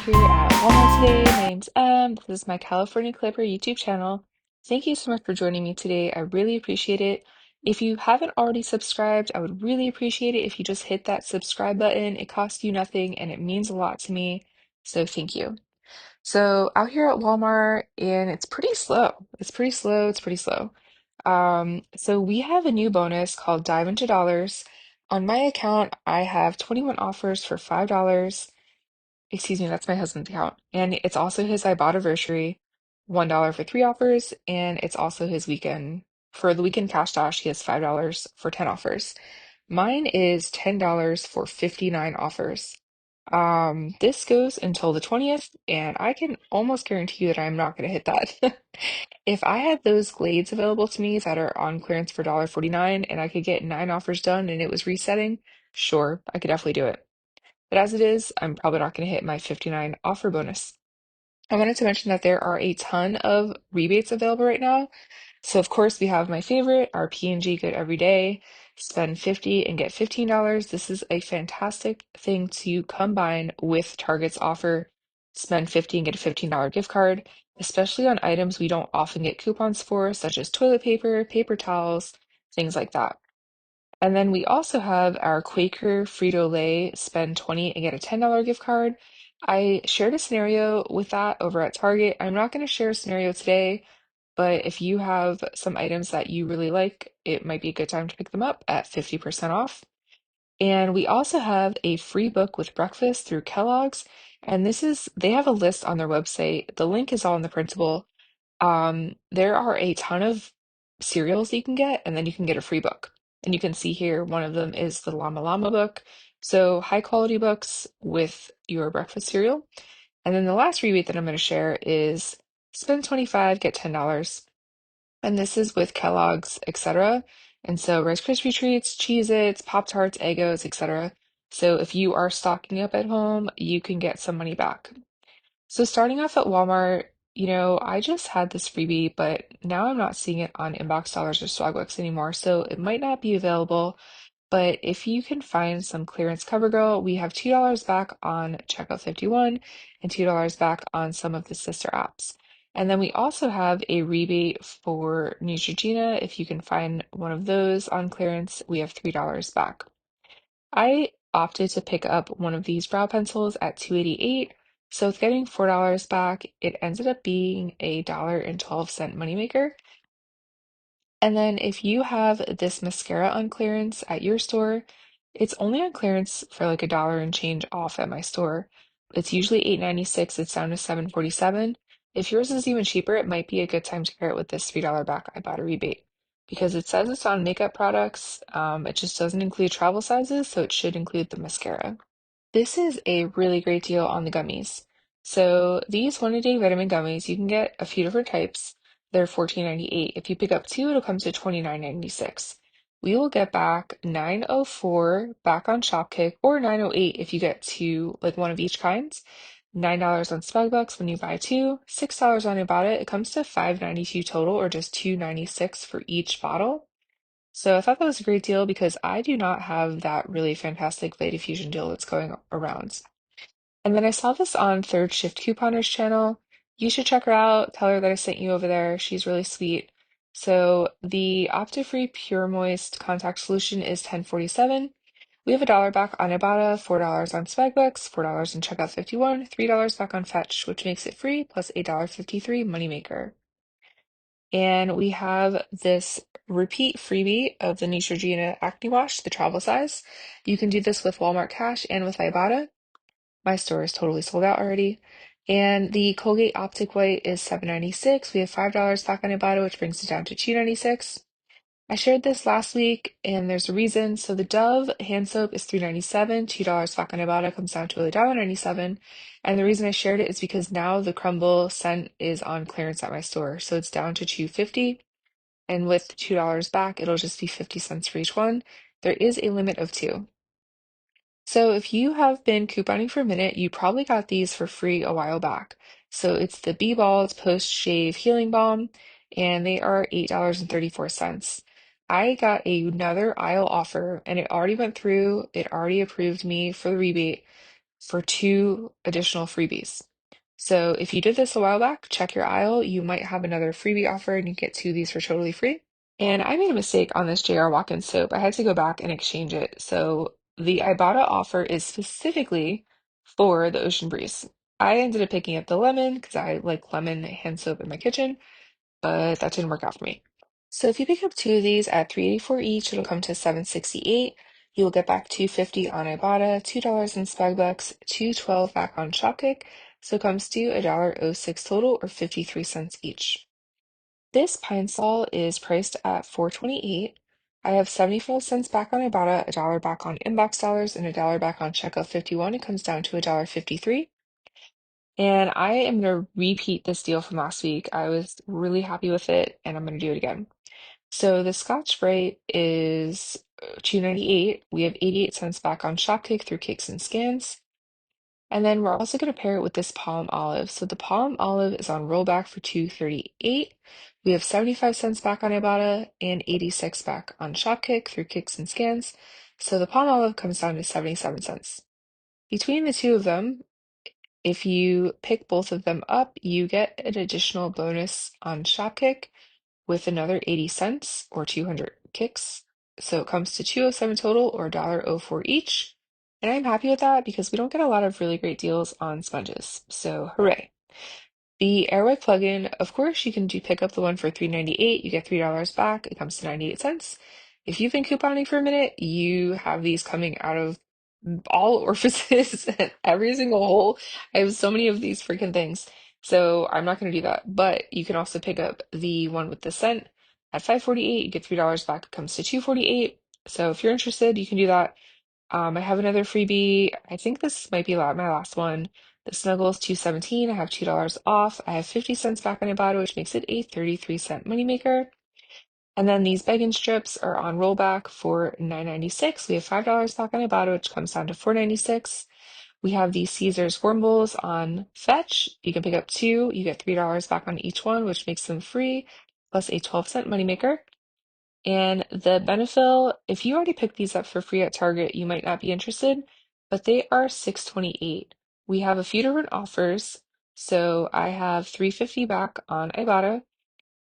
here at Walmart today. My name's This is my California Clipper YouTube channel. Thank you so much for joining me today. I really appreciate it. If you haven't already subscribed, I would really appreciate it if you just hit that subscribe button. It costs you nothing and it means a lot to me. So thank you. So out here at Walmart, and it's pretty slow. It's pretty slow. So we have a new bonus called Dive into Dollars. On my account, I have 21 offers for $5. Excuse me, that's my husband's account. And it's also his Ibotta anniversary, $1 for 3 offers, and it's also his weekend. For the weekend cash dash, he has $5 for 10 offers. Mine is $10 for 59 offers. This goes until the 20th, and I can almost guarantee you that I'm not going to hit that. If I had those Glades available to me that are on clearance for $1.49 and I could get 9 offers done and it was resetting, sure, I could definitely do it. But as it is, I'm probably not going to hit my 59 offer bonus. I wanted to mention that there are a ton of rebates available right now. So of course we have my favorite, our P&G Good Every Day. Spend 50 and get $15. This is a fantastic thing to combine with Target's offer. Spend 50 and get a $15 gift card, especially on items we don't often get coupons for, such as toilet paper, paper towels, things like that. And then we also have our Quaker Frito-Lay spend 20 and get a $10 gift card. I shared a scenario with that over at Target. I'm not going to share a scenario today, but if you have some items that you really like, it might be a good time to pick them up at 50% off. And we also have a free book with breakfast through Kellogg's. And they have a list on their website. The link is all in the printable. There are a ton of cereals you can get, and then you can get a free book. And you can see here, one of them is the Llama Llama book. So high quality books with your breakfast cereal. And then the last rebate that I'm going to share is spend 25, get $10. And this is with Kellogg's, etc. And so Rice Krispie treats, Cheez-Its, Pop-Tarts, Eggos, etc. So if you are stocking up at home, you can get some money back. So starting off at Walmart, I just had this freebie, but now I'm not seeing it on Inbox Dollars or Swagbucks anymore, so it might not be available. But if you can find some clearance CoverGirl, we have $2 back on Checkout 51 and $2 back on some of the sister apps. And then we also have a rebate for Neutrogena. If you can find one of those on clearance, we have $3 back. I opted to pick up one of these brow pencils at $2.88, so with getting $4 back, it ended up being a $1.12 moneymaker. And then if you have this mascara on clearance at your store, it's only on clearance for like a dollar and change off at my store. It's usually $8.96, it's down to $7.47. If yours is even cheaper, it might be a good time to pair it with this $3 back I bought a rebate. Because it says it's on makeup products, it just doesn't include travel sizes, so it should include the mascara. This is a really great deal on the gummies. So these one-a-day vitamin gummies, you can get a few different types. They're $14.98. If you pick up two, it'll come to $29.96. We will get back $9.04 back on Shopkick, or $9.08 if you get two, like one of each kinds. $9 on Smugbucks when you buy two, $6 on Ibotta. It comes to $5.92 total, or just $2.96 for each bottle. So I thought that was a great deal because I do not have that really fantastic Vitafusion deal that's going around. And then I saw this on Third Shift Couponer's channel. You should check her out. Tell her that I sent you over there. She's really sweet. So the Optifree Pure Moist Contact Solution is $10.47. We have $1 back on Ibotta, $4 on Swagbucks, $4 in Checkout 51, $3 back on Fetch, which makes it free, plus $8.53 moneymaker. And we have this repeat freebie of the Neutrogena Acne Wash, the travel size. You can do this with Walmart Cash and with Ibotta. My store is totally sold out already. And the Colgate Optic White is $7.96. We have $5 back on Ibotta, which brings it down to $2.96. I shared this last week, and there's a reason. So the Dove hand soap is $3.97. $2 back on Ibotta comes down to $1.97. And the reason I shared it is because now the Crumble scent is on clearance at my store. So it's down to $2.50. And with $2 back, it'll just be 50 cents for each one. There is a limit of two. So if you have been couponing for a minute, you probably got these for free a while back. So it's the B-Balls Post-Shave Healing Balm, and they are $8.34. I got another aisle offer, and it already went through. It already approved me for the rebate. for 2 additional freebies. So if you did this a while back, check your aisle. You might have another freebie offer and you get 2 of these for totally free. And I made a mistake on this JR Walk-In soap. I had to go back and exchange it. So the Ibotta offer is specifically for the Ocean Breeze. I ended up picking up the lemon because I like lemon hand soap in my kitchen, but that didn't work out for me. So if you pick up 2 of these at $3.84 each, it'll come to $7.68. You will get back $2.50 on Ibotta, $2 in Spagbucks, $2.12 back on Shopkick, so it comes to $1.06 total, or 53 cents each. This pine sol is priced at $4.28. I have 75 cents back on Ibotta, a dollar back on inbox dollars, and a dollar back on checkout 51. It comes down to $1.53. And I am going to repeat this deal from last week. I was really happy with it, and I'm going to do it again. So the Scotch Brite is $2.98. We have 88 cents back on Shopkick through Kicks and Scans. And then we're also going to pair it with this palm olive. So the palm olive is on rollback for $2.38. We have 75 cents back on Ibotta and 86 back on Shopkick through Kicks and Scans. So the palm olive comes down to 77 cents. Between the two of them, if you pick both of them up, you get an additional bonus on Shopkick with another 80 cents or 200 kicks. So it comes to 207 total or $1.04 each. And I'm happy with that because we don't get a lot of really great deals on sponges. So hooray. The Airwick plugin, of course, you can pick up the one for $3.98. You get $3 back. It comes to 98 cents. If you've been couponing for a minute, you have these coming out of all orifices and every single hole. I have so many of these freaking things. So I'm not going to do that. But you can also pick up the one with the scent at $5.48. You get $3 back. It comes to $2.48. So if you're interested, you can do that. I have another freebie. I think this might be my last one. The Snuggles 217. I have $2 off. I have 50 cents back on Ibotta, which makes it a 33-cent moneymaker. And then these bacon strips are on rollback for $9.96. We have $5 back on Ibotta, which comes down to $4.96. We have the Caesar's worm bowls on Fetch. You can pick up 2. You get $3 back on each one, which makes them free, plus a 12-cent moneymaker. And the Benefil, if you already picked these up for free at Target, you might not be interested, but they are $6.28. We have a few different offers. So I have $3.50 back on Ibotta.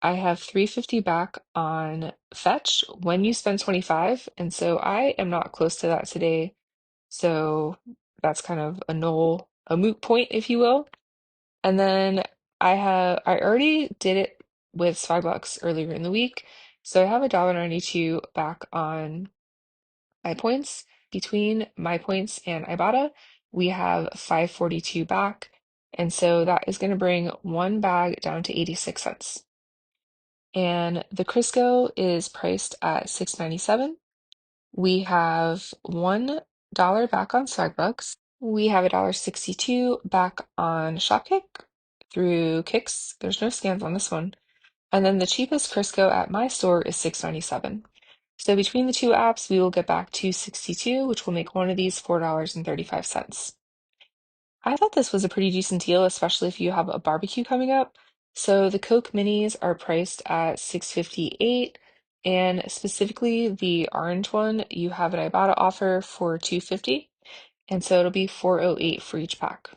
I have $3.50 back on Fetch when you spend 25, and so I am not close to that today. So that's kind of a moot point, if you will. And then I already did it with $5 earlier in the week. So I have $1.92 back on my points. Between my points and Ibotta, we have $5.42 back. And so that is going to bring one bag down to 86 cents. And the Crisco is priced at $6.97. We have $1 back on Swagbucks. We have $1.62 back on Shopkick through Kicks. There's no scans on this one. And then the cheapest Crisco at my store is $6.97. So between the two apps, we will get back $2.62, which will make one of these $4.35. I thought this was a pretty decent deal, especially if you have a barbecue coming up. So the Coke Minis are priced at $6.58, and specifically the orange one, you have an Ibotta offer for $2.50, and so it'll be $4.08 for each pack.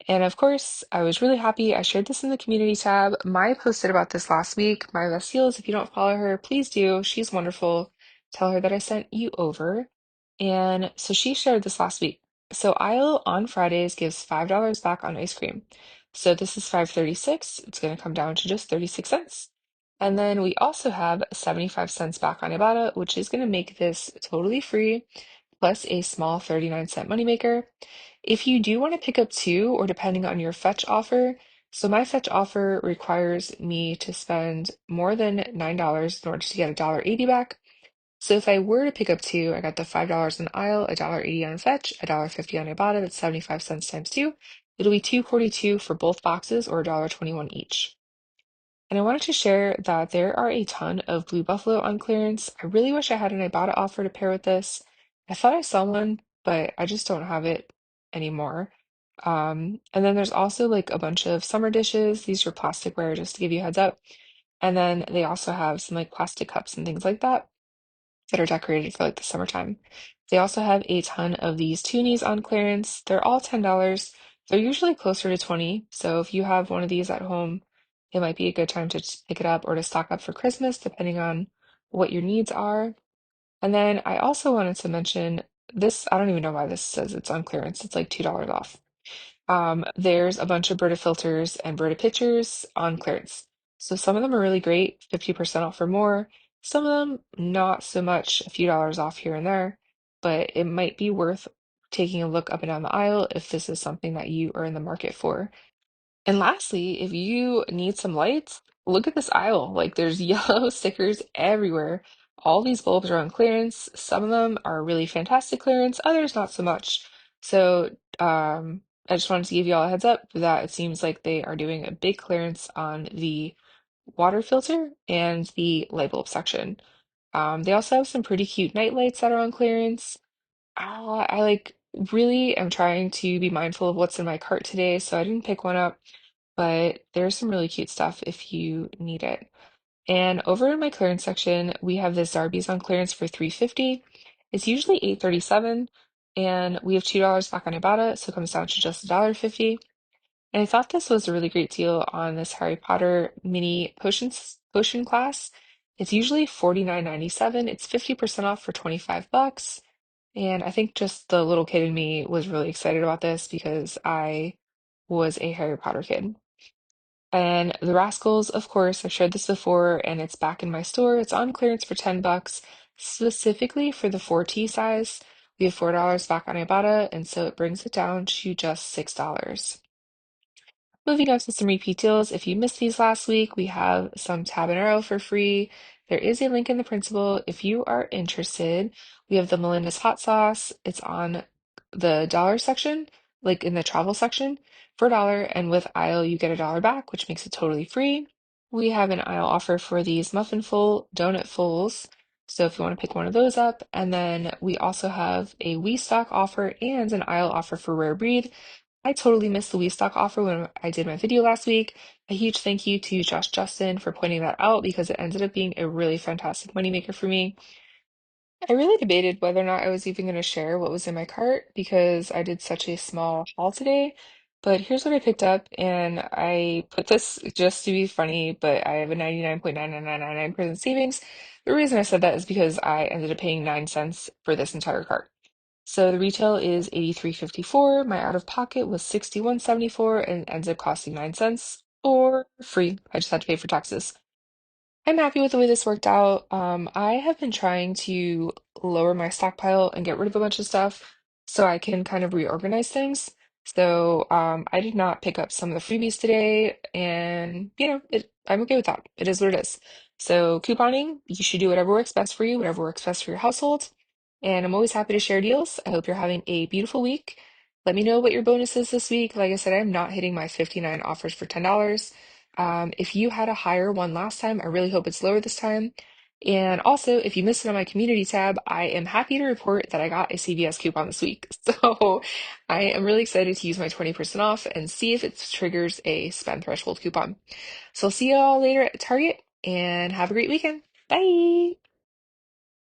And of course, I was really happy. I shared this in the community tab. Mai posted about this last week. My best deals, if you don't follow her, please do. She's wonderful. Tell her that I sent you over. And so she shared this last week. So Isle on Fridays gives $5 back on ice cream. So this is $5.36. It's going to come down to just 36 cents. And then we also have 75 cents back on Ibotta, which is going to make this totally free, plus a small 39-cent moneymaker. If you do want to pick up 2, or depending on your fetch offer, so my fetch offer requires me to spend more than $9 in order to get $1.80 back. So if I were to pick up 2, I got the $5 on aisle, $1.80 on fetch, $1.50 on Ibotta, that's 75 cents times 2. It'll be $2.42 for both boxes, or $1.21 each. And I wanted to share that there are a ton of Blue Buffalo on clearance. I really wish I had an Ibotta offer to pair with this. I thought I saw one, but I just don't have it anymore. And then there's also like a bunch of summer dishes. These are plasticware, just to give you a heads up. And then they also have some like plastic cups and things like that that are decorated for like the summertime. They also have a ton of these toonies on clearance. They're all $10. They're usually closer to 20. So if you have one of these at home, it might be a good time to just pick it up or to stock up for Christmas, depending on what your needs are. And then I also wanted to mention this, I don't even know why this says it's on clearance. It's like $2 off. There's a bunch of Brita filters and Brita pitchers on clearance. So some of them are really great, 50% off or more. Some of them not so much, a few dollars off here and there, but it might be worth taking a look up and down the aisle if this is something that you are in the market for. And lastly, if you need some lights, look at this aisle. Like there's yellow stickers everywhere. All these bulbs are on clearance. Some of them are really fantastic clearance, others not so much. So I just wanted to give you all a heads up that it seems like they are doing a big clearance on the water filter and the light bulb section. They also have some pretty cute night lights that are on clearance. I like really am trying to be mindful of what's in my cart today, so I didn't pick one up, but there's some really cute stuff if you need it. And over in my clearance section, we have this Zarbee's on clearance for $3.50. It's usually $8.37, and we have $2 back on Ibotta, so it comes down to just $1.50. And I thought this was a really great deal on this Harry Potter mini potion class. It's usually $49.97. It's 50% off for 25 bucks. And I think just the little kid in me was really excited about this because I was a Harry Potter kid. And the Rascals, of course, I've shared this before and it's back in my store. It's on clearance for 10 bucks, specifically for the 4T size. We have $4 back on Ibotta, and so it brings it down to just $6. Moving on to some repeat deals. If you missed these last week, we have some Tabanero for free. There is a link in the printable if you are interested. We have the Melinda's hot sauce. It's on the dollar section, like in the travel section, for $1. And with aisle, you get $1 back, which makes it totally free. We have an aisle offer for these muffin full donut fulls. So if you want to pick one of those up, and then we also have a We Stock offer and an aisle offer for Rare Breed. I totally missed the WeStock offer when I did my video last week. A huge thank you to Josh Justin for pointing that out because it ended up being a really fantastic moneymaker for me. I really debated whether or not I was even going to share what was in my cart because I did such a small haul today. But here's what I picked up, and I put this just to be funny, but I have a 99.99999% savings. The reason I said that is because I ended up paying 9 cents for this entire cart. So the retail is 83.54. My out of pocket was 61.74 and ends up costing 9 cents or free. I just had to pay for taxes. I'm happy with the way this worked out. I have been trying to lower my stockpile and get rid of a bunch of stuff so I can kind of reorganize things. So I did not pick up some of the freebies today, and I'm okay with that. It is what it is. So couponing, you should do whatever works best for you, whatever works best for your household. And I'm always happy to share deals. I hope you're having a beautiful week. Let me know what your bonus is this week. Like I said, I'm not hitting my 59 offers for $10. If you had a higher one last time, I really hope it's lower this time. And also, if you missed it on my community tab, I am happy to report that I got a CVS coupon this week. So I am really excited to use my 20% off and see if it triggers a spend threshold coupon. So I'll see you all later at Target and have a great weekend. Bye.